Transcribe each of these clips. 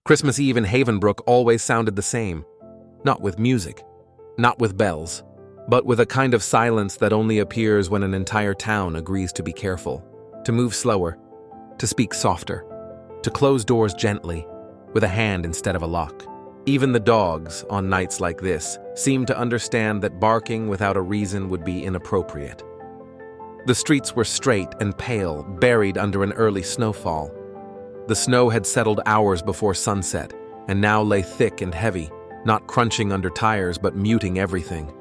Christmas Eve in Havenbrook always sounded the same. Not with music, not with bells, but with a kind of silence that only appears when an entire town agrees to be careful, to move slower, to speak softer, to close doors gently, with a hand instead of a lock. Even the dogs, on nights like this, seemed to understand that barking without a reason would be inappropriate. The streets were straight and pale, buried under an early snowfall. The snow had settled hours before sunset, and now lay thick and heavy, not crunching under tires but muting everything.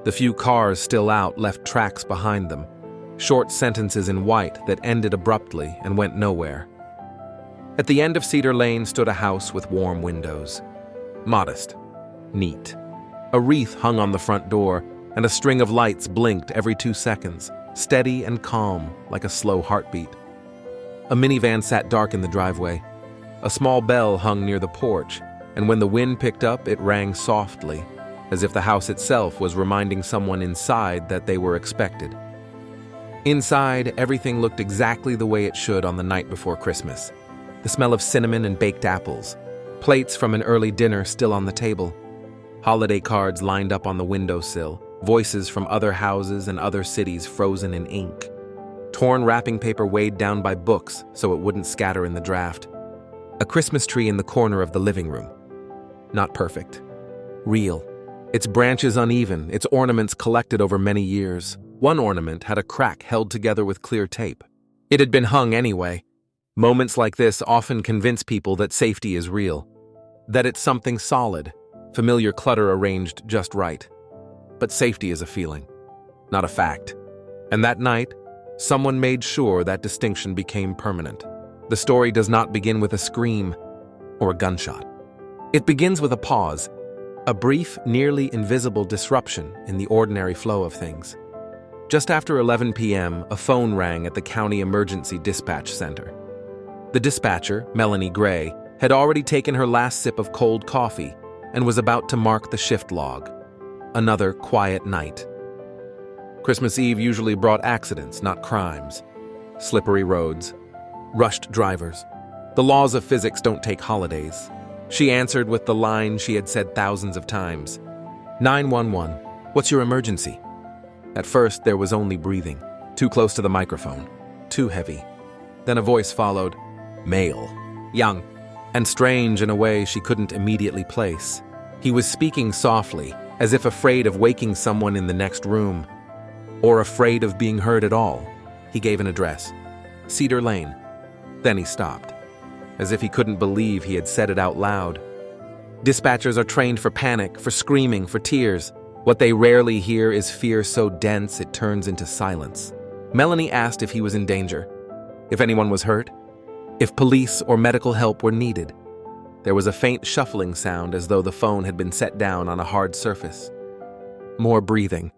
The few cars still out left tracks behind them, short sentences in white that ended abruptly and went nowhere. At the end of Cedar Lane stood a house with warm windows. Modest. Neat. A wreath hung on the front door, and a string of lights blinked every 2 seconds, steady and calm like a slow heartbeat. A minivan sat dark in the driveway. A small bell hung near the porch, and when the wind picked up, it rang softly, as if the house itself was reminding someone inside that they were expected. Inside, everything looked exactly the way it should on the night before Christmas. The smell of cinnamon and baked apples, plates from an early dinner still on the table, holiday cards lined up on the windowsill, voices from other houses and other cities frozen in ink, torn wrapping paper weighed down by books so it wouldn't scatter in the draft, a Christmas tree in the corner of the living room. Not perfect. Real. Its branches uneven, its ornaments collected over many years. One ornament had a crack held together with clear tape. It had been hung anyway. Moments like this often convince people that safety is real, that it's something solid, familiar clutter arranged just right. But safety is a feeling, not a fact. And that night, someone made sure that distinction became permanent. The story does not begin with a scream or a gunshot. It begins with a pause, a brief, nearly invisible disruption in the ordinary flow of things. Just after 11 p.m., a phone rang at the County Emergency Dispatch Center. The dispatcher, Melanie Gray, had already taken her last sip of cold coffee and was about to mark the shift log. Another quiet night. Christmas Eve usually brought accidents, not crimes. Slippery roads, rushed drivers. The laws of physics don't take holidays. She answered with the line she had said thousands of times. 911, what's your emergency? At first, there was only breathing, too close to the microphone, too heavy. Then a voice followed, male, young, and strange in a way she couldn't immediately place. He was speaking softly, as if afraid of waking someone in the next room, or afraid of being heard at all. He gave an address, Cedar Lane. Then he stopped, as if he couldn't believe he had said it out loud. Dispatchers are trained for panic, for screaming, for tears. What they rarely hear is fear so dense it turns into silence. Melanie asked if he was in danger, if anyone was hurt, if police or medical help were needed. There was a faint shuffling sound as though the phone had been set down on a hard surface. More breathing,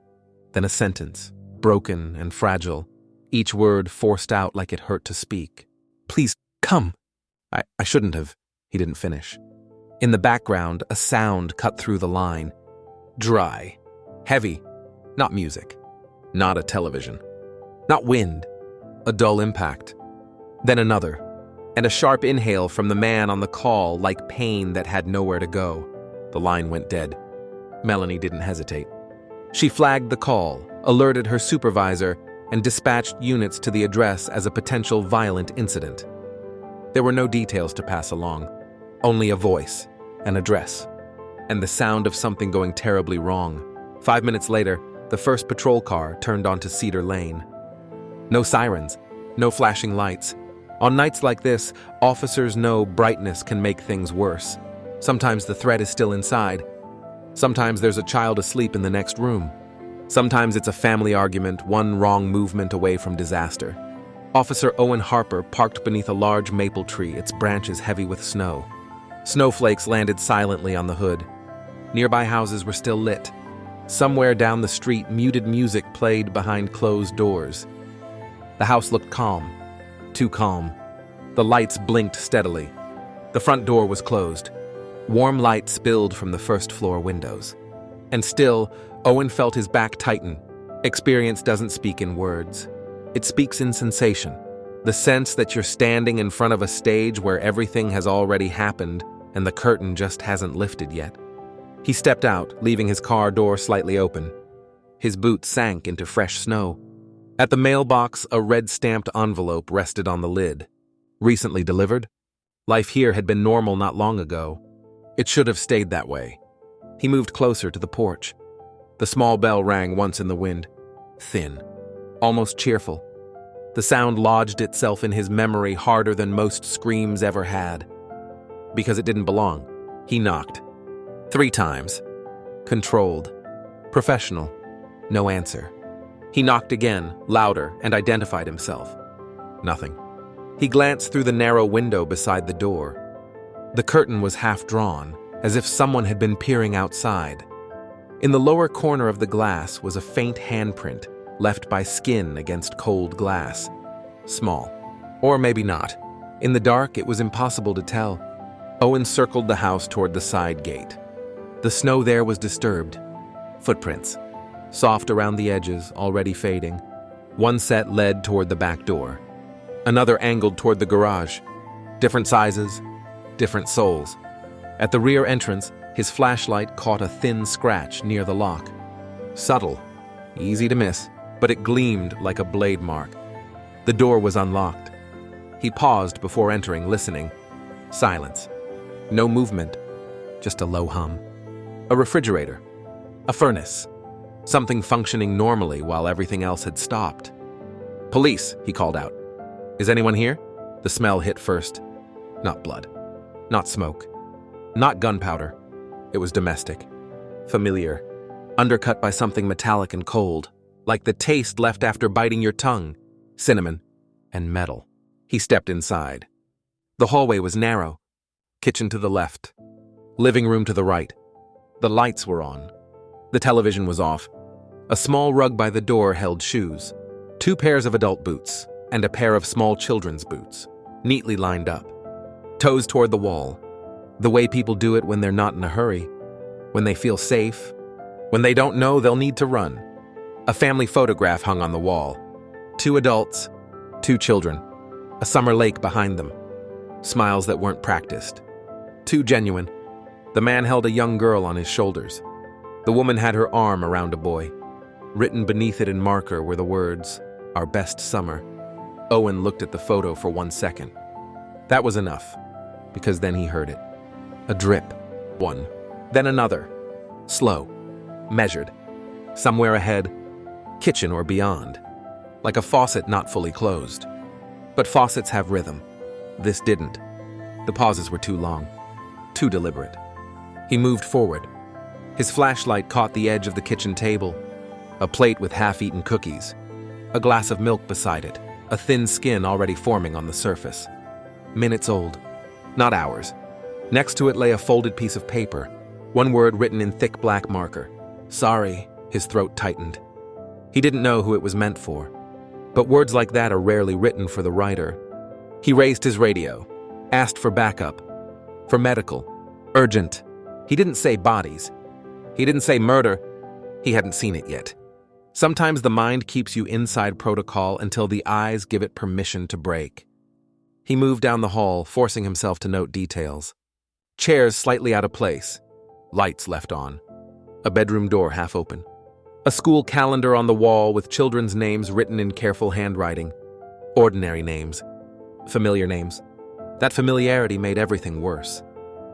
then a sentence, broken and fragile, each word forced out like it hurt to speak. Please, come. I shouldn't have. He didn't finish. In the background, a sound cut through the line. Dry, heavy, not music, not a television, not wind, a dull impact. Then another, and a sharp inhale from the man on the call like pain that had nowhere to go. The line went dead. Melanie didn't hesitate. She flagged the call, alerted her supervisor, and dispatched units to the address as a potential violent incident. There were no details to pass along, only a voice, an address, and the sound of something going terribly wrong. 5 minutes later, the first patrol car turned onto Cedar Lane. No sirens, no flashing lights. On nights like this, officers know brightness can make things worse. Sometimes the threat is still inside. Sometimes there's a child asleep in the next room. Sometimes it's a family argument, one wrong movement away from disaster. Officer Owen Harper parked beneath a large maple tree, its branches heavy with snow. Snowflakes landed silently on the hood. Nearby houses were still lit. Somewhere down the street, muted music played behind closed doors. The house looked calm. Too calm. The lights blinked steadily. The front door was closed. Warm light spilled from the first-floor windows. And still, Owen felt his back tighten. Experience doesn't speak in words. It speaks in sensation. The sense that you're standing in front of a stage where everything has already happened and the curtain just hasn't lifted yet. He stepped out, leaving his car door slightly open. His boots sank into fresh snow. At the mailbox, a red-stamped envelope rested on the lid. Recently delivered? Life here had been normal not long ago. It should have stayed that way. He moved closer to the porch. The small bell rang once in the wind. Thin. Almost cheerful. The sound lodged itself in his memory harder than most screams ever had. Because it didn't belong, he knocked. 3 times. Controlled. Professional. No answer. He knocked again, louder, and identified himself. Nothing. He glanced through the narrow window beside the door. The curtain was half drawn, as if someone had been peering outside. In the lower corner of the glass was a faint handprint, left by skin against cold glass. Small. Or maybe not. In the dark, it was impossible to tell. Owen circled the house toward the side gate. The snow there was disturbed. Footprints. Soft around the edges, already fading. One set led toward the back door. Another angled toward the garage. Different sizes, different soles. At the rear entrance, his flashlight caught a thin scratch near the lock. Subtle, easy to miss, but it gleamed like a blade mark. The door was unlocked. He paused before entering, listening. Silence. No movement, just a low hum. A refrigerator. A furnace. Something functioning normally while everything else had stopped. Police, he called out. Is anyone here? The smell hit first. Not blood. Not smoke. Not gunpowder. It was domestic. Familiar. Undercut by something metallic and cold. Like the taste left after biting your tongue. Cinnamon. And metal. He stepped inside. The hallway was narrow. Kitchen to the left. Living room to the right. The lights were on. The television was off. A small rug by the door held shoes. 2 pairs of adult boots. And a pair of small children's boots, neatly lined up. Toes toward the wall. The way people do it when they're not in a hurry. When they feel safe. When they don't know they'll need to run. A family photograph hung on the wall. 2 adults, 2 children. A summer lake behind them. Smiles that weren't practiced. Too genuine. The man held a young girl on his shoulders. The woman had her arm around a boy. Written beneath it in marker were the words, "Our best summer." Owen looked at the photo for 1 second. That was enough, because then he heard it. A drip. One. Then another. Slow. Measured. Somewhere ahead. Kitchen or beyond. Like a faucet not fully closed. But faucets have rhythm. This didn't. The pauses were too long. Too deliberate. He moved forward. His flashlight caught the edge of the kitchen table. A plate with half-eaten cookies. A glass of milk beside it. A thin skin already forming on the surface. Minutes old. Not hours. Next to it lay a folded piece of paper. One word written in thick black marker. Sorry. His throat tightened. He didn't know who it was meant for. But words like that are rarely written for the writer. He raised his radio. Asked for backup. For medical. Urgent. He didn't say bodies. He didn't say murder. He hadn't seen it yet. Sometimes the mind keeps you inside protocol until the eyes give it permission to break. He moved down the hall, forcing himself to note details. Chairs slightly out of place. Lights left on. A bedroom door half open. A school calendar on the wall with children's names written in careful handwriting. Ordinary names. Familiar names. That familiarity made everything worse.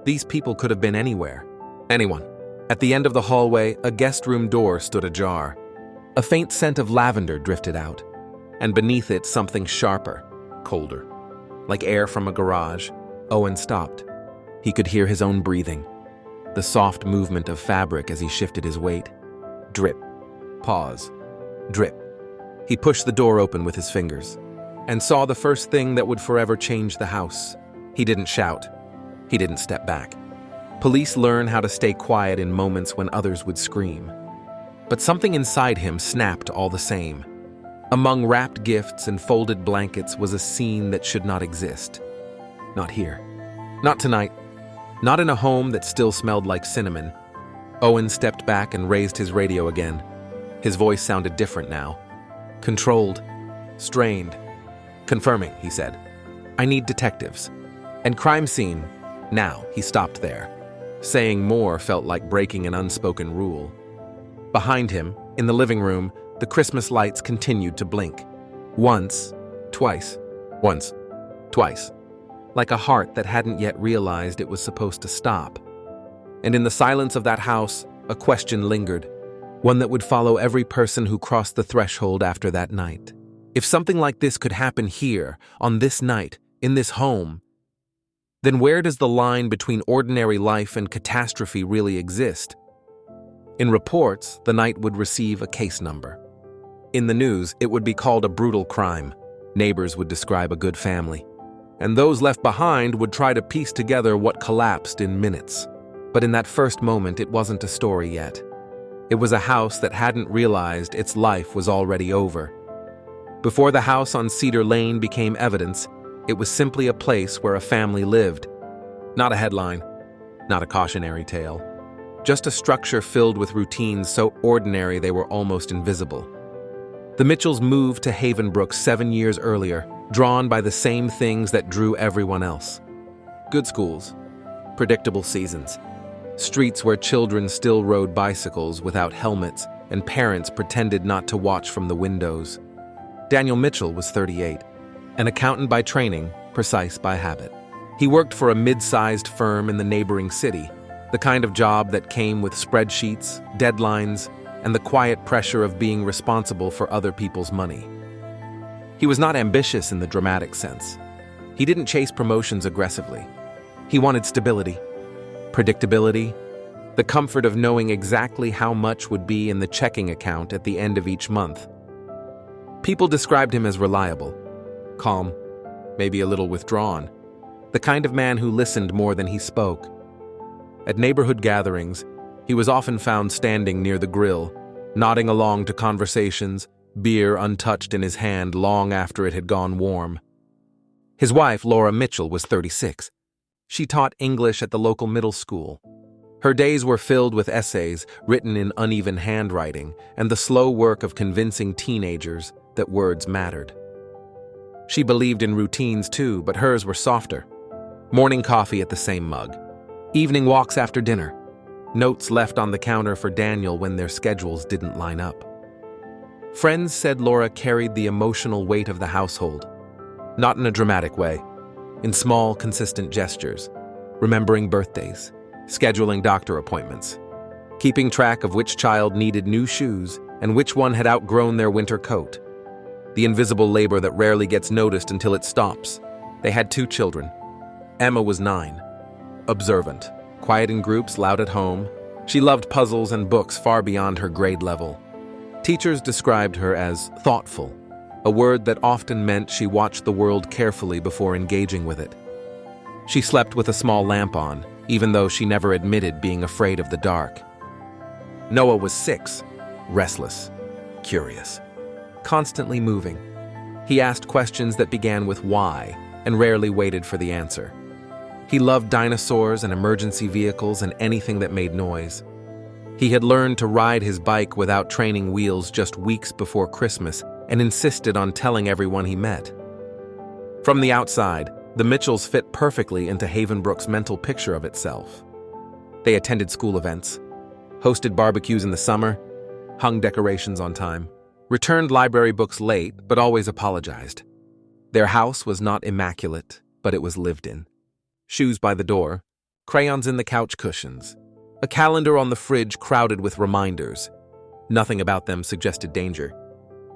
These people could have been anywhere. Anyone. At the end of the hallway, a guest room door stood ajar. A faint scent of lavender drifted out, and beneath it something sharper, colder. Like air from a garage, Owen stopped. He could hear his own breathing, the soft movement of fabric as he shifted his weight. Drip. Pause. Drip. He pushed the door open with his fingers, and saw the first thing that would forever change the house. He didn't shout. He didn't step back. Police learn how to stay quiet in moments when others would scream. But something inside him snapped all the same. Among wrapped gifts and folded blankets was a scene that should not exist. Not here. Not tonight. Not in a home that still smelled like cinnamon. Owen stepped back and raised his radio again. His voice sounded different now. Controlled. Strained. Confirming, he said. I need detectives. And crime scene. Now, he stopped there. Saying more felt like breaking an unspoken rule. Behind him, in the living room, the Christmas lights continued to blink. Once, twice, once, twice. Like a heart that hadn't yet realized it was supposed to stop. And in the silence of that house, a question lingered, one that would follow every person who crossed the threshold after that night. If something like this could happen here, on this night, in this home, then where does the line between ordinary life and catastrophe really exist? In reports, the night would receive a case number. In the news, it would be called a brutal crime. Neighbors would describe a good family. And those left behind would try to piece together what collapsed in minutes. But in that first moment, it wasn't a story yet. It was a house that hadn't realized its life was already over. Before the house on Cedar Lane became evidence, it was simply a place where a family lived. Not a headline, not a cautionary tale. Just a structure filled with routines so ordinary they were almost invisible. The Mitchells moved to Havenbrook 7 years earlier, drawn by the same things that drew everyone else. Good schools, predictable seasons, streets where children still rode bicycles without helmets and parents pretended not to watch from the windows. Daniel Mitchell was 38, an accountant by training, precise by habit. He worked for a mid-sized firm in the neighboring city, the kind of job that came with spreadsheets, deadlines, and the quiet pressure of being responsible for other people's money. He was not ambitious in the dramatic sense. He didn't chase promotions aggressively. He wanted stability, predictability, the comfort of knowing exactly how much would be in the checking account at the end of each month. People described him as reliable, calm, maybe a little withdrawn, the kind of man who listened more than he spoke. At neighborhood gatherings, he was often found standing near the grill, nodding along to conversations, beer untouched in his hand long after it had gone warm. His wife, Laura Mitchell, was 36. She taught English at the local middle school. Her days were filled with essays written in uneven handwriting and the slow work of convincing teenagers that words mattered. She believed in routines too, but hers were softer. Morning coffee at the same mug. Evening walks after dinner. Notes left on the counter for Daniel when their schedules didn't line up. Friends said Laura carried the emotional weight of the household. Not in a dramatic way. In small, consistent gestures. Remembering birthdays. Scheduling doctor appointments. Keeping track of which child needed new shoes and which one had outgrown their winter coat. The invisible labor that rarely gets noticed until it stops. They had 2 children. Emma was 9. Observant, quiet in groups, loud at home. She loved puzzles and books far beyond her grade level. Teachers described her as thoughtful, a word that often meant she watched the world carefully before engaging with it. She slept with a small lamp on, even though she never admitted being afraid of the dark. Noah was 6, restless, curious, constantly moving. He asked questions that began with why and rarely waited for the answer. He loved dinosaurs and emergency vehicles and anything that made noise. He had learned to ride his bike without training wheels just weeks before Christmas and insisted on telling everyone he met. From the outside, the Mitchells fit perfectly into Havenbrook's mental picture of itself. They attended school events, hosted barbecues in the summer, hung decorations on time, returned library books late but always apologized. Their house was not immaculate, but it was lived in. Shoes by the door, crayons in the couch cushions, a calendar on the fridge crowded with reminders. Nothing about them suggested danger,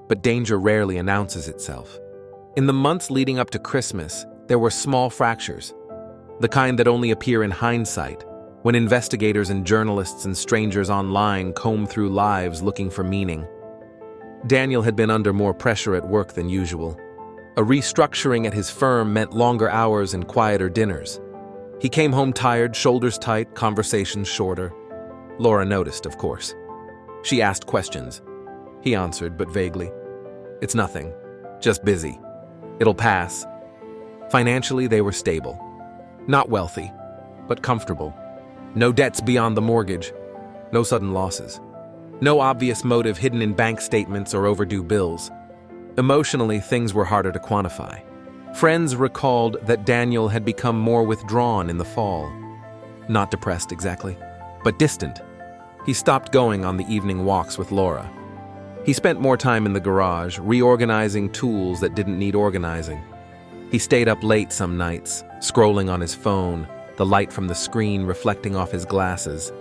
but danger rarely announces itself. In the months leading up to Christmas, there were small fractures, the kind that only appear in hindsight, when investigators and journalists and strangers online comb through lives looking for meaning. Daniel had been under more pressure at work than usual. A restructuring at his firm meant longer hours and quieter dinners. He came home tired, shoulders tight, conversations shorter. Laura noticed, of course. She asked questions. He answered, but vaguely. It's nothing. Just busy. It'll pass. Financially, they were stable. Not wealthy, but comfortable. No debts beyond the mortgage. No sudden losses. No obvious motive hidden in bank statements or overdue bills. Emotionally, things were harder to quantify. Friends recalled that Daniel had become more withdrawn in the fall. Not depressed exactly, but distant. He stopped going on the evening walks with Laura. He spent more time in the garage, reorganizing tools that didn't need organizing. He stayed up late some nights, scrolling on his phone, the light from the screen reflecting off his glasses.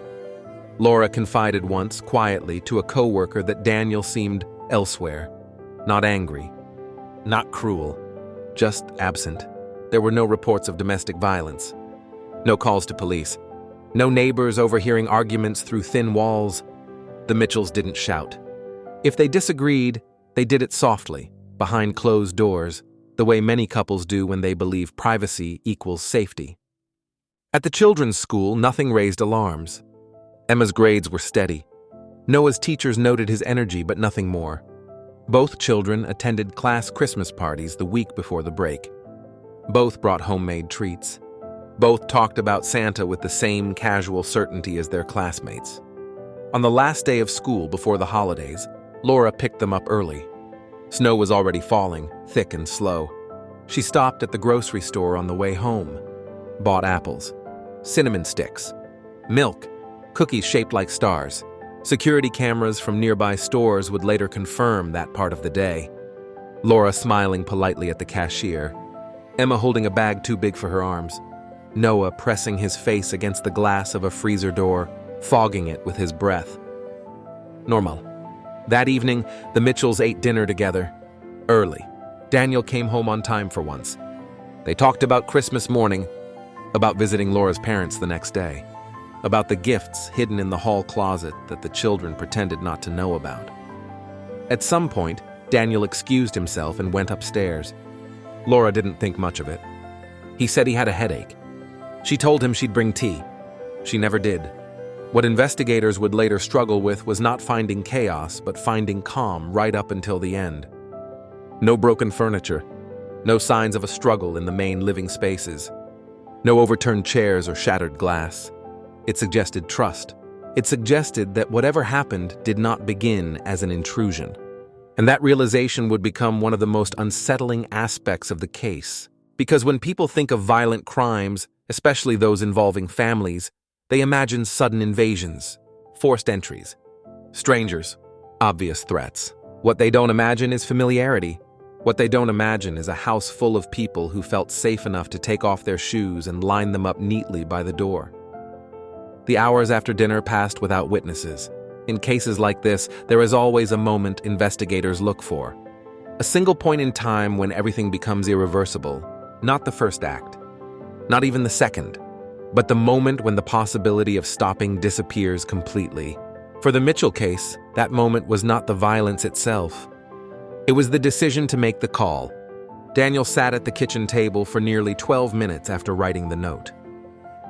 Laura confided once, quietly, to a coworker that Daniel seemed elsewhere. Not angry, not cruel, just absent. There were no reports of domestic violence. No calls to police. No neighbors overhearing arguments through thin walls. The Mitchells didn't shout. If they disagreed, they did it softly, behind closed doors, the way many couples do when they believe privacy equals safety. At the children's school, nothing raised alarms. Emma's grades were steady. Noah's teachers noted his energy, but nothing more. Both children attended class Christmas parties the week before the break. Both brought homemade treats. Both talked about Santa with the same casual certainty as their classmates. On the last day of school before the holidays, Laura picked them up early. Snow was already falling, thick and slow. She stopped at the grocery store on the way home, bought apples, cinnamon sticks, milk, cookies shaped like stars. Security cameras from nearby stores would later confirm that part of the day. Laura smiling politely at the cashier, Emma holding a bag too big for her arms, Noah pressing his face against the glass of a freezer door, fogging it with his breath. Normal. That evening, the Mitchells ate dinner together. Early. Daniel came home on time for once. They talked about Christmas morning, about visiting Laura's parents the next day, about the gifts hidden in the hall closet that the children pretended not to know about. At some point, Daniel excused himself and went upstairs. Laura didn't think much of it. He said he had a headache. She told him she'd bring tea. She never did. What investigators would later struggle with was not finding chaos, but finding calm right up until the end. No broken furniture, no signs of a struggle in the main living spaces, no overturned chairs or shattered glass. It suggested trust. It suggested that whatever happened did not begin as an intrusion. And that realization would become one of the most unsettling aspects of the case. Because when people think of violent crimes, especially those involving families, they imagine sudden invasions, forced entries, strangers, obvious threats. What they don't imagine is familiarity. What they don't imagine is a house full of people who felt safe enough to take off their shoes and line them up neatly by the door. The hours after dinner passed without witnesses. In cases like this, there is always a moment investigators look for. A single point in time when everything becomes irreversible. Not the first act, not even the second, but the moment when the possibility of stopping disappears completely. For the Mitchell case, that moment was not the violence itself. It was the decision to make the call. Daniel sat at the kitchen table for nearly 12 minutes after writing the note.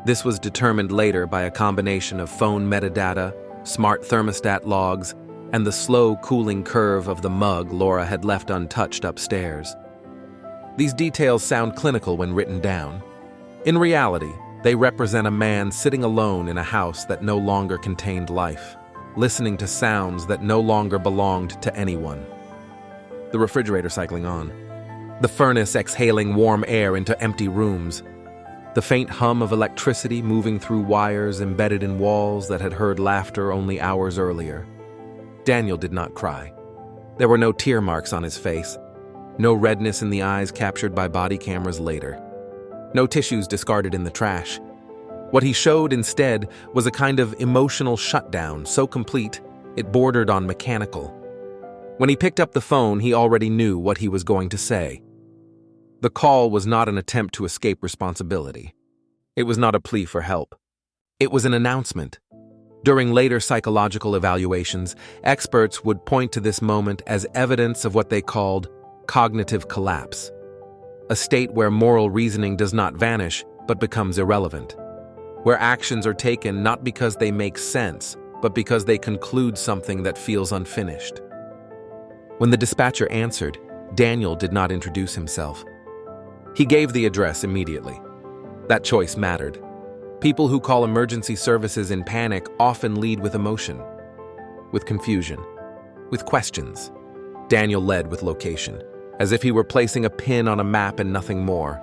This was determined later by a combination of phone metadata, smart thermostat logs, and the slow cooling curve of the mug Laura had left untouched upstairs. These details sound clinical when written down. In reality, they represent a man sitting alone in a house that no longer contained life, listening to sounds that no longer belonged to anyone. The refrigerator cycling on, the furnace exhaling warm air into empty rooms, the faint hum of electricity moving through wires embedded in walls that had heard laughter only hours earlier. Daniel did not cry. There were no tear marks on his face, no redness in the eyes captured by body cameras later, no tissues discarded in the trash. What he showed instead was a kind of emotional shutdown so complete it bordered on mechanical. When he picked up the phone, he already knew what he was going to say. The call was not an attempt to escape responsibility. It was not a plea for help. It was an announcement. During later psychological evaluations, experts would point to this moment as evidence of what they called cognitive collapse, a state where moral reasoning does not vanish but becomes irrelevant, where actions are taken not because they make sense, but because they conclude something that feels unfinished. When the dispatcher answered, Daniel did not introduce himself. He gave the address immediately. That choice mattered. People who call emergency services in panic often lead with emotion, with confusion, with questions. Daniel led with location. as if he were placing a pin on a map and nothing more.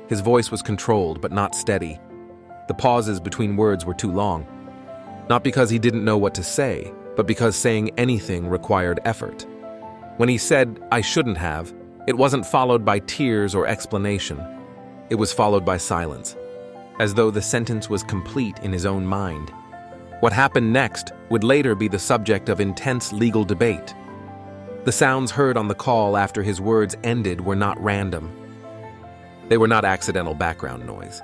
His voice was controlled but not steady. The pauses between words were too long. Not because he didn't know what to say, but because saying anything required effort. When he said, "I shouldn't have," it wasn't followed by tears or explanation. It was followed by silence, as though the sentence was complete in his own mind. What happened next would later be the subject of intense legal debate. The sounds heard on the call after his words ended were not random. They were not accidental background noise.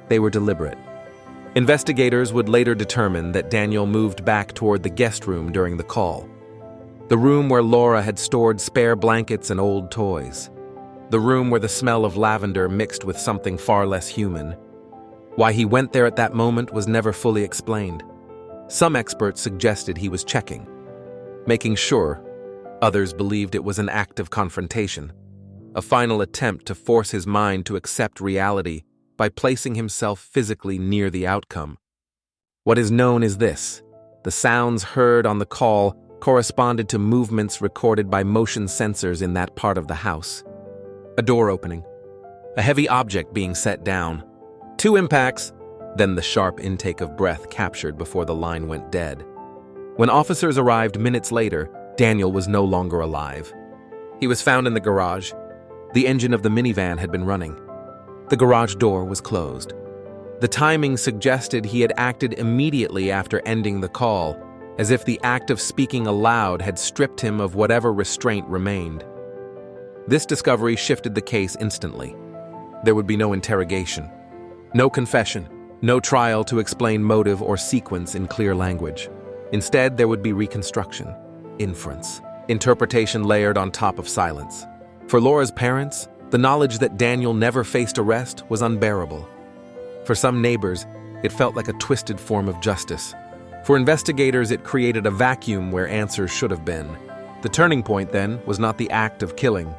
They were deliberate. Investigators would later determine that Daniel moved back toward the guest room during the call. The room where Laura had stored spare blankets and old toys. The room where the smell of lavender mixed with something far less human. Why he went there at that moment was never fully explained. Some experts suggested he was checking, making sure. Others believed it was an act of confrontation, a final attempt to force his mind to accept reality by placing himself physically near the outcome. What is known is this: the sounds heard on the call corresponded to movements recorded by motion sensors in that part of the house. A door opening, a heavy object being set down, 2 impacts, then the sharp intake of breath captured before the line went dead. When officers arrived minutes later, Daniel was no longer alive. He was found in the garage. The engine of the minivan had been running. The garage door was closed. The timing suggested he had acted immediately after ending the call, as if the act of speaking aloud had stripped him of whatever restraint remained. This discovery shifted the case instantly. There would be no interrogation, no confession, no trial to explain motive or sequence in clear language. Instead, there would be reconstruction, inference, interpretation layered on top of silence. For Laura's parents, the knowledge that Daniel never faced arrest was unbearable. For some neighbors, it felt like a twisted form of justice. For investigators, it created a vacuum where answers should have been. The turning point, then, was not the act of killing.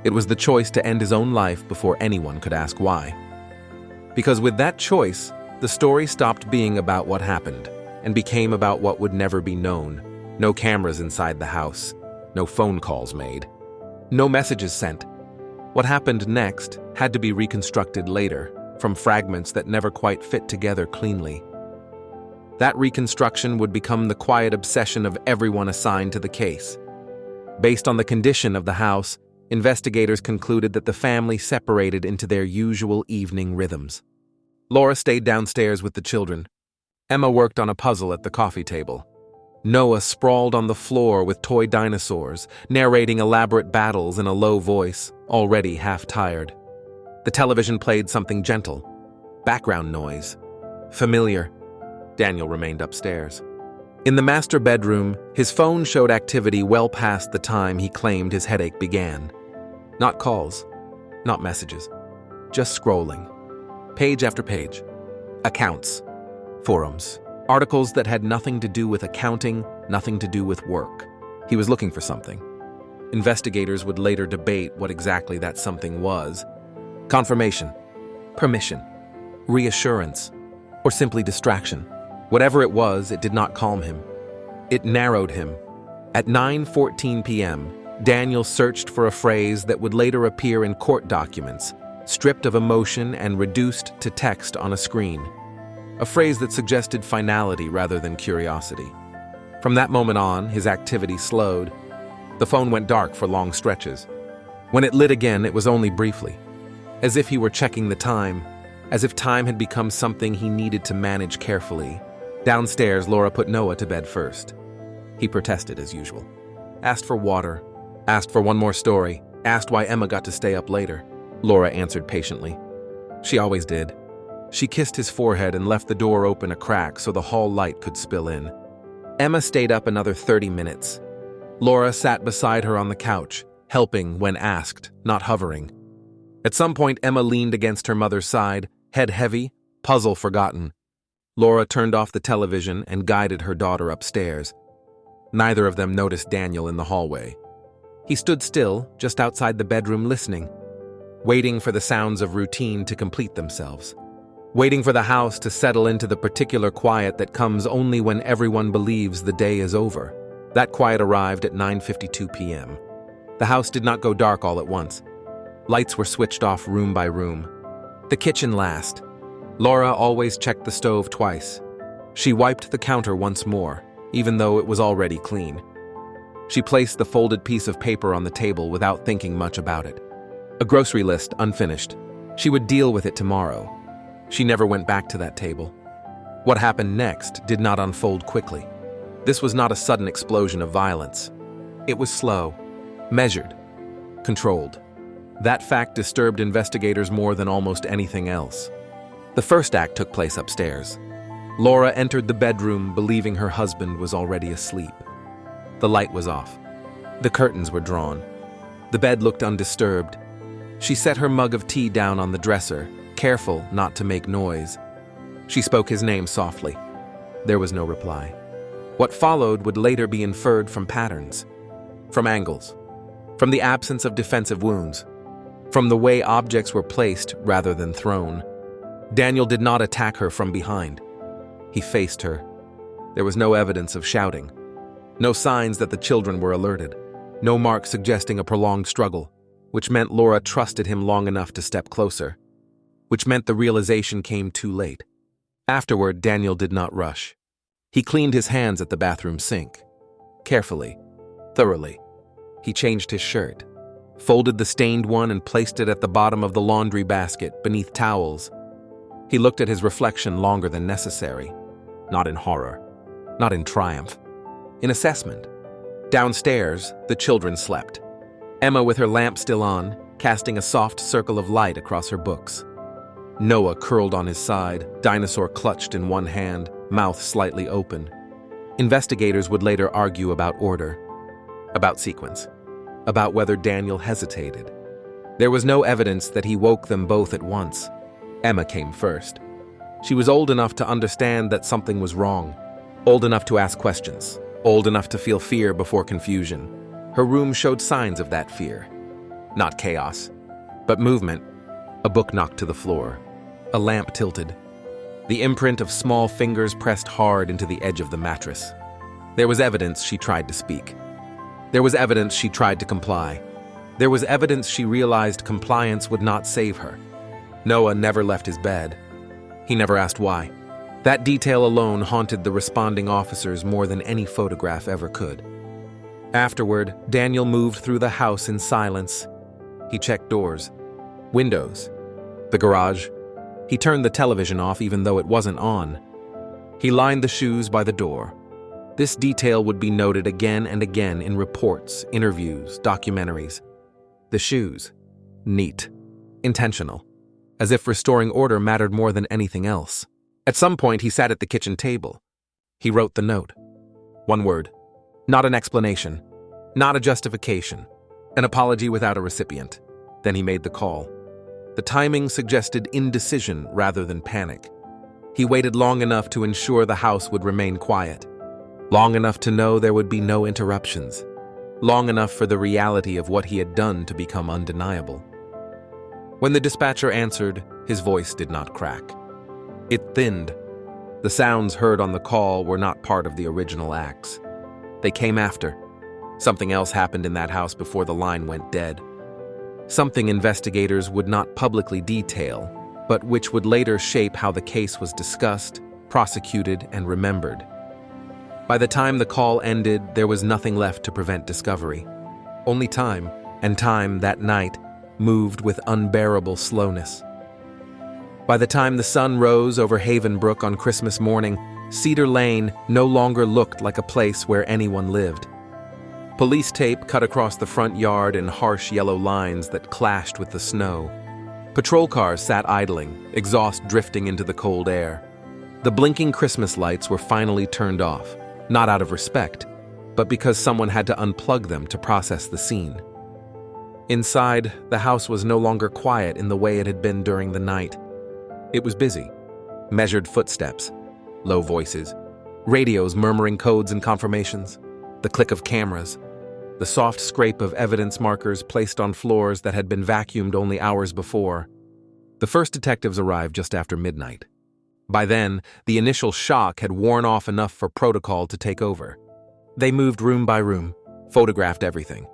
It was the choice to end his own life before anyone could ask why. Because with that choice, the story stopped being about what happened and became about what would never be known. No cameras inside the house, no phone calls made, no messages sent. What happened next had to be reconstructed later, from fragments that never quite fit together cleanly. That reconstruction would become the quiet obsession of everyone assigned to the case. Based on the condition of the house, investigators concluded that the family separated into their usual evening rhythms. Laura stayed downstairs with the children. Emma worked on a puzzle at the coffee table. Noah sprawled on the floor with toy dinosaurs, narrating elaborate battles in a low voice, already half-tired. The television played something gentle. Background noise. Familiar. Daniel remained upstairs. In the master bedroom, his phone showed activity well past the time he claimed his headache began. Not calls, not messages, just scrolling. Page after page. Accounts. Forums. Articles that had nothing to do with accounting, nothing to do with work. He was looking for something. Investigators would later debate what exactly that something was. Confirmation, permission, reassurance, or simply distraction. Whatever it was, it did not calm him. It narrowed him. At 9:14 p.m., Daniel searched for a phrase that would later appear in court documents, stripped of emotion and reduced to text on a screen. A phrase that suggested finality rather than curiosity. From that moment on, his activity slowed. The phone went dark for long stretches. When it lit again, it was only briefly. As if he were checking the time, as if time had become something he needed to manage carefully. Downstairs, Laura put Noah to bed first. He protested as usual. Asked for water, asked for one more story, asked why Emma got to stay up later. Laura answered patiently. She always did. She kissed his forehead and left the door open a crack so the hall light could spill in. Emma stayed up another 30 minutes. Laura sat beside her on the couch, helping when asked, not hovering. At some point, Emma leaned against her mother's side, head heavy, puzzle forgotten. Laura turned off the television and guided her daughter upstairs. Neither of them noticed Daniel in the hallway. He stood still, just outside the bedroom listening, waiting for the sounds of routine to complete themselves. Waiting for the house to settle into the particular quiet that comes only when everyone believes the day is over. That quiet arrived at 9:52 p.m. The house did not go dark all at once. Lights were switched off room by room. The kitchen last. Laura always checked the stove twice. She wiped the counter once more, even though it was already clean. She placed the folded piece of paper on the table without thinking much about it. A grocery list unfinished. She would deal with it tomorrow. She never went back to that table. What happened next did not unfold quickly. This was not a sudden explosion of violence. It was slow, measured, controlled. That fact disturbed investigators more than almost anything else. The first act took place upstairs. Laura entered the bedroom believing her husband was already asleep. The light was off. The curtains were drawn. The bed looked undisturbed. She set her mug of tea down on the dresser, careful not to make noise. She spoke his name softly. There was no reply. What followed would later be inferred from patterns, from angles, from the absence of defensive wounds, from the way objects were placed rather than thrown. Daniel did not attack her from behind. He faced her. There was no evidence of shouting, no signs that the children were alerted, no mark suggesting a prolonged struggle, which meant Laura trusted him long enough to step closer, which meant the realization came too late. Afterward, Daniel did not rush. He cleaned his hands at the bathroom sink. Carefully, thoroughly. He changed his shirt, folded the stained one and placed it at the bottom of the laundry basket beneath towels. He looked at his reflection longer than necessary, not in horror, not in triumph, in assessment. Downstairs, the children slept. Emma with her lamp still on, casting a soft circle of light across her books. Noah curled on his side, dinosaur clutched in one hand, mouth slightly open. Investigators would later argue about order, about sequence, about whether Daniel hesitated. There was no evidence that he woke them both at once. Emma came first. She was old enough to understand that something was wrong, old enough to ask questions, old enough to feel fear before confusion. Her room showed signs of that fear. Not chaos, but movement. A book knocked to the floor. A lamp tilted. The imprint of small fingers pressed hard into the edge of the mattress. There was evidence she tried to speak. There was evidence she tried to comply. There was evidence she realized compliance would not save her. Noah never left his bed. He never asked why. That detail alone haunted the responding officers more than any photograph ever could. Afterward, Daniel moved through the house in silence. He checked doors, windows, the garage. He turned the television off even though it wasn't on. He lined the shoes by the door. This detail would be noted again and again in reports, interviews, documentaries. The shoes. Neat. Intentional. As if restoring order mattered more than anything else. At some point, he sat at the kitchen table. He wrote the note. One word. Not an explanation. Not a justification. An apology without a recipient. Then he made the call. The timing suggested indecision rather than panic. He waited long enough to ensure the house would remain quiet. Long enough to know there would be no interruptions. Long enough for the reality of what he had done to become undeniable. When the dispatcher answered, his voice did not crack. It thinned. The sounds heard on the call were not part of the original acts. They came after. Something else happened in that house before the line went dead. Something investigators would not publicly detail, but which would later shape how the case was discussed, prosecuted, and remembered. By the time the call ended, there was nothing left to prevent discovery. Only time, and time that night moved with unbearable slowness. By the time the sun rose over Havenbrook on Christmas morning, Cedar Lane no longer looked like a place where anyone lived. Police tape cut across the front yard in harsh yellow lines that clashed with the snow. Patrol cars sat idling, exhaust drifting into the cold air. The blinking Christmas lights were finally turned off, not out of respect, but because someone had to unplug them to process the scene. Inside, the house was no longer quiet in the way it had been during the night. It was busy. Measured footsteps, low voices, radios murmuring codes and confirmations, the click of cameras, the soft scrape of evidence markers placed on floors that had been vacuumed only hours before. The first detectives arrived just after midnight. By then, the initial shock had worn off enough for protocol to take over. They moved room by room, photographed everything.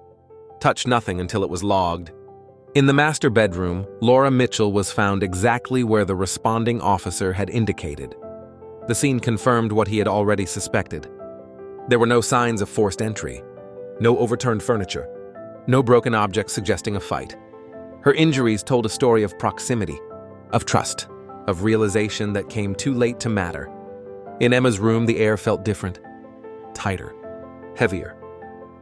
touch nothing until it was logged. In the master bedroom, Laura Mitchell was found exactly where the responding officer had indicated. The scene confirmed what he had already suspected. There were no signs of forced entry, no overturned furniture, no broken objects suggesting a fight. Her injuries told a story of proximity, of trust, of realization that came too late to matter. In Emma's room, the air felt different, tighter, heavier.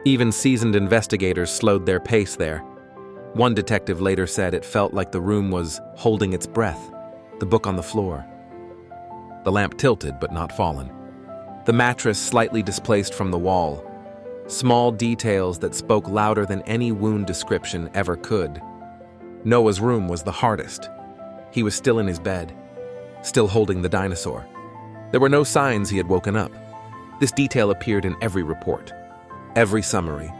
Even seasoned investigators slowed their pace there. One detective later said it felt like the room was holding its breath, the book on the floor. The lamp tilted but not fallen. The mattress slightly displaced from the wall. Small details that spoke louder than any wound description ever could. Noah's room was the hardest. He was still in his bed, still holding the dinosaur. There were no signs he had woken up. This detail appeared in every report, every summary,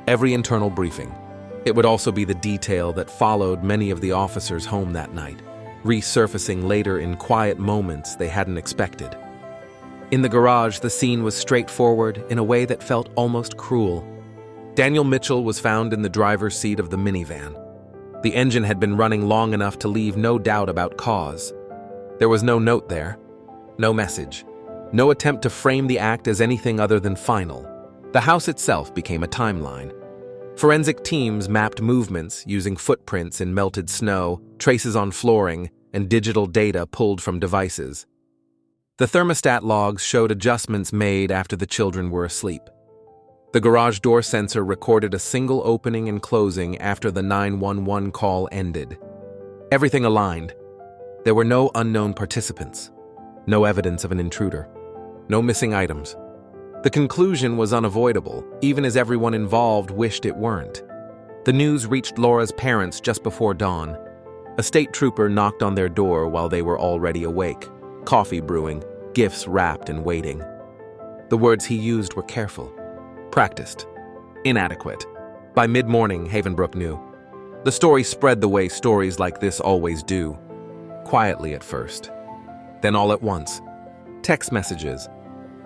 every internal briefing. It would also be the detail that followed many of the officers home that night, resurfacing later in quiet moments they hadn't expected. In the garage, the scene was straightforward in a way that felt almost cruel. Daniel Mitchell was found in the driver's seat of the minivan. The engine had been running long enough to leave no doubt about cause. There was no note there, no message, no attempt to frame the act as anything other than final. The house itself became a timeline. Forensic teams mapped movements using footprints in melted snow, traces on flooring, and digital data pulled from devices. The thermostat logs showed adjustments made after the children were asleep. The garage door sensor recorded a single opening and closing after the 911 call ended. Everything aligned. There were no unknown participants, no evidence of an intruder, no missing items. The conclusion was unavoidable, even as everyone involved wished it weren't. The news reached Laura's parents just before dawn. A state trooper knocked on their door while they were already awake, coffee brewing, gifts wrapped and waiting. The words he used were careful, practiced, inadequate. By mid-morning, Havenbrook knew. The story spread the way stories like this always do. Quietly at first. Then all at once. Text messages,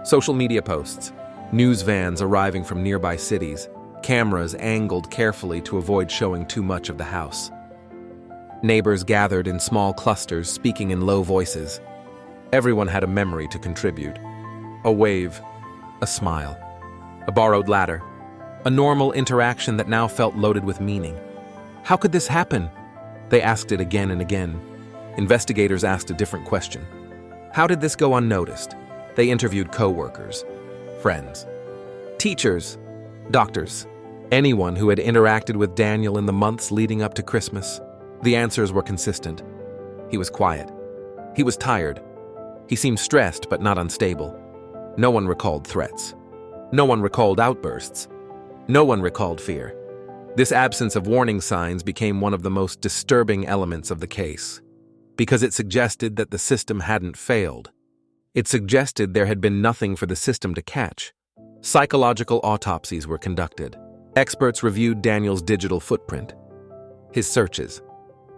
social media posts, news vans arriving from nearby cities, cameras angled carefully to avoid showing too much of the house. Neighbors gathered in small clusters, speaking in low voices. Everyone had a memory to contribute. A wave, a smile, a borrowed ladder, a normal interaction that now felt loaded with meaning. How could this happen? They asked it again and again. Investigators asked a different question. How did this go unnoticed? They interviewed co-workers, friends, teachers, doctors, anyone who had interacted with Daniel in the months leading up to Christmas. The answers were consistent. He was quiet. He was tired. He seemed stressed but not unstable. No one recalled threats. No one recalled outbursts. No one recalled fear. This absence of warning signs became one of the most disturbing elements of the case, because it suggested that the system hadn't failed. It suggested there had been nothing for the system to catch. Psychological autopsies were conducted. Experts reviewed Daniel's digital footprint, his searches,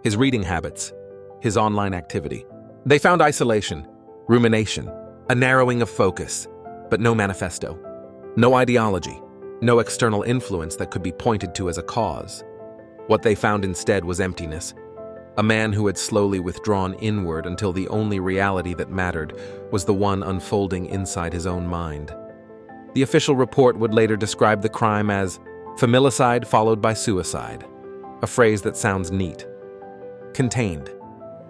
his reading habits, his online activity. They found isolation, rumination, a narrowing of focus, but no manifesto, no ideology, no external influence that could be pointed to as a cause. What they found instead was emptiness. A man who had slowly withdrawn inward until the only reality that mattered was the one unfolding inside his own mind. The official report would later describe the crime as familicide followed by suicide, a phrase that sounds neat. Contained.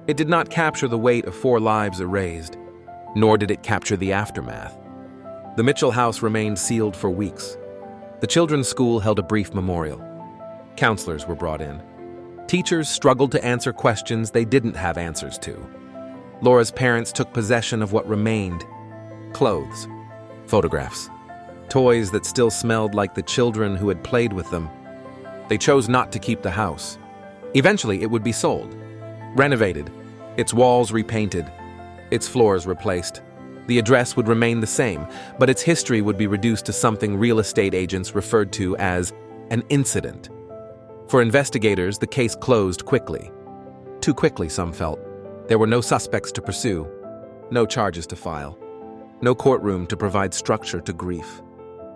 It did not capture the weight of 4 lives erased, nor did it capture the aftermath. The Mitchell house remained sealed for weeks. The children's school held a brief memorial. Counselors were brought in. Teachers struggled to answer questions they didn't have answers to. Laura's parents took possession of what remained: clothes, photographs, toys that still smelled like the children who had played with them. They chose not to keep the house. Eventually, it would be sold, renovated, its walls repainted, its floors replaced. The address would remain the same, but its history would be reduced to something real estate agents referred to as an incident. For investigators, the case closed quickly. Too quickly, some felt. There were no suspects to pursue, no charges to file, no courtroom to provide structure to grief.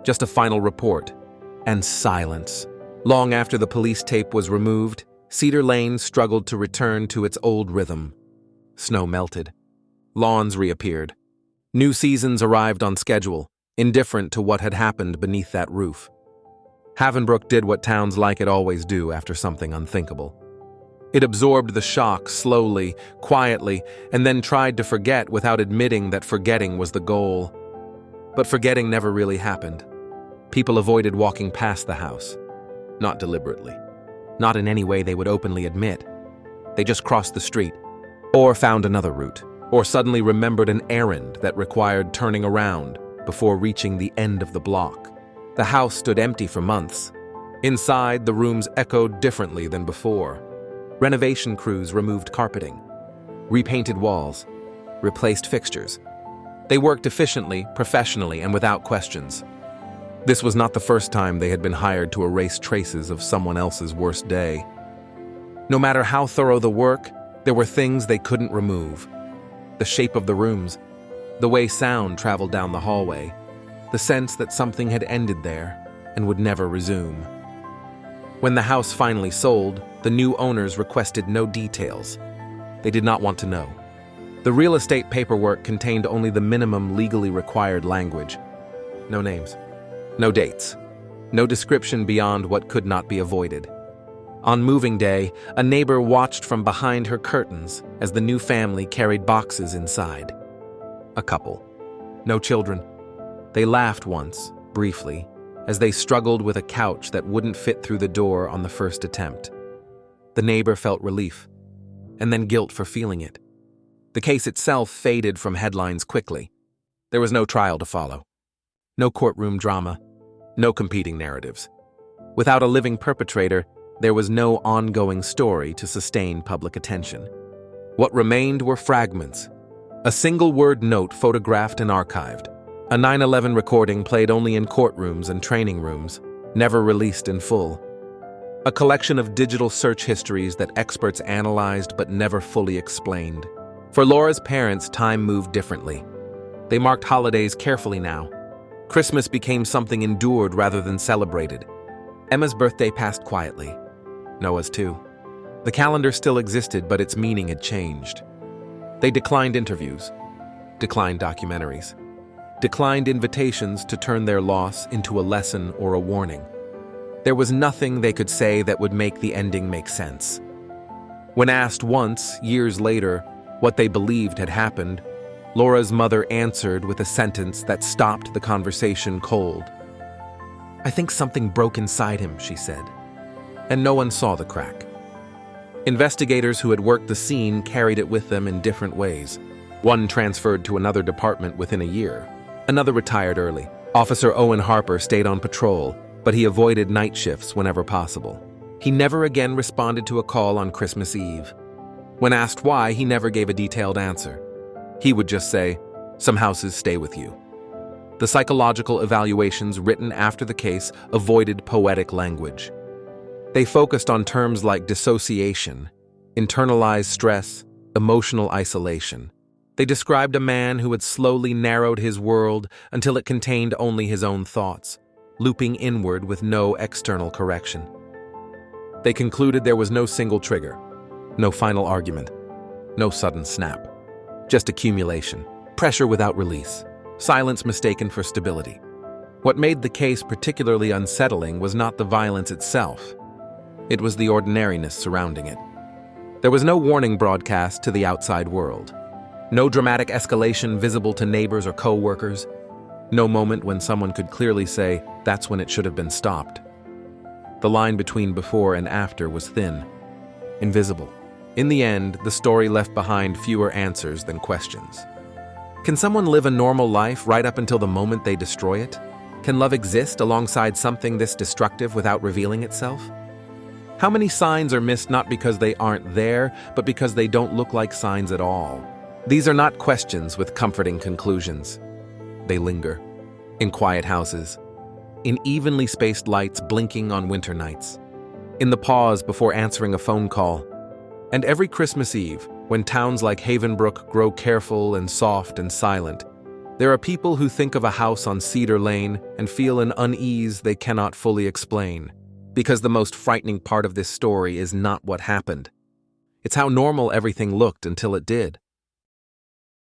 Just a final report and silence. Long after the police tape was removed, Cedar Lane struggled to return to its old rhythm. Snow melted. Lawns reappeared. New seasons arrived on schedule, indifferent to what had happened beneath that roof. Havenbrook did what towns like it always do after something unthinkable. It absorbed the shock slowly, quietly, and then tried to forget without admitting that forgetting was the goal. But forgetting never really happened. People avoided walking past the house. Not deliberately. Not in any way they would openly admit. They just crossed the street, or found another route, or suddenly remembered an errand that required turning around before reaching the end of the block. The house stood empty for months. Inside, the rooms echoed differently than before. Renovation crews removed carpeting, repainted walls, replaced fixtures. They worked efficiently, professionally, and without questions. This was not the first time they had been hired to erase traces of someone else's worst day. No matter how thorough the work, there were things they couldn't remove. The shape of the rooms, the way sound traveled down the hallway, the sense that something had ended there and would never resume. When the house finally sold, the new owners requested no details. They did not want to know. The real estate paperwork contained only the minimum legally required language. No names, no dates, no description beyond what could not be avoided. On moving day, a neighbor watched from behind her curtains as the new family carried boxes inside. A couple. No children. They laughed once, briefly, as they struggled with a couch that wouldn't fit through the door on the first attempt. The neighbor felt relief, and then guilt for feeling it. The case itself faded from headlines quickly. There was no trial to follow. No courtroom drama. No competing narratives. Without a living perpetrator, there was no ongoing story to sustain public attention. What remained were fragments. A single-word note photographed and archived. A 9/11 recording played only in courtrooms and training rooms, never released in full. A collection of digital search histories that experts analyzed but never fully explained. For Laura's parents, time moved differently. They marked holidays carefully now. Christmas became something endured rather than celebrated. Emma's birthday passed quietly. Noah's too. The calendar still existed, but its meaning had changed. They declined interviews, declined documentaries, declined invitations to turn their loss into a lesson or a warning. There was nothing they could say that would make the ending make sense. When asked once, years later, what they believed had happened, Laura's mother answered with a sentence that stopped the conversation cold. "I think something broke inside him," she said. And no one saw the crack. Investigators who had worked the scene carried it with them in different ways. One transferred to another department within a year. Another retired early. Officer Owen Harper stayed on patrol, but he avoided night shifts whenever possible. He never again responded to a call on Christmas Eve. When asked why, he never gave a detailed answer. He would just say, "Some houses stay with you." The psychological evaluations written after the case avoided poetic language. They focused on terms like dissociation, internalized stress, emotional isolation. They described a man who had slowly narrowed his world until it contained only his own thoughts, looping inward with no external correction. They concluded there was no single trigger, no final argument, no sudden snap. Just accumulation, pressure without release, silence mistaken for stability. What made the case particularly unsettling was not the violence itself. It was the ordinariness surrounding it. There was no warning broadcast to the outside world. No dramatic escalation visible to neighbors or co-workers. No moment when someone could clearly say, "That's when it should have been stopped." The line between before and after was thin, invisible. In the end, the story left behind fewer answers than questions. Can someone live a normal life right up until the moment they destroy it? Can love exist alongside something this destructive without revealing itself? How many signs are missed not because they aren't there, but because they don't look like signs at all? These are not questions with comforting conclusions. They linger. In quiet houses. In evenly spaced lights blinking on winter nights. In the pause before answering a phone call. And every Christmas Eve, when towns like Havenbrook grow careful and soft and silent, there are people who think of a house on Cedar Lane and feel an unease they cannot fully explain. Because the most frightening part of this story is not what happened. It's how normal everything looked until it did.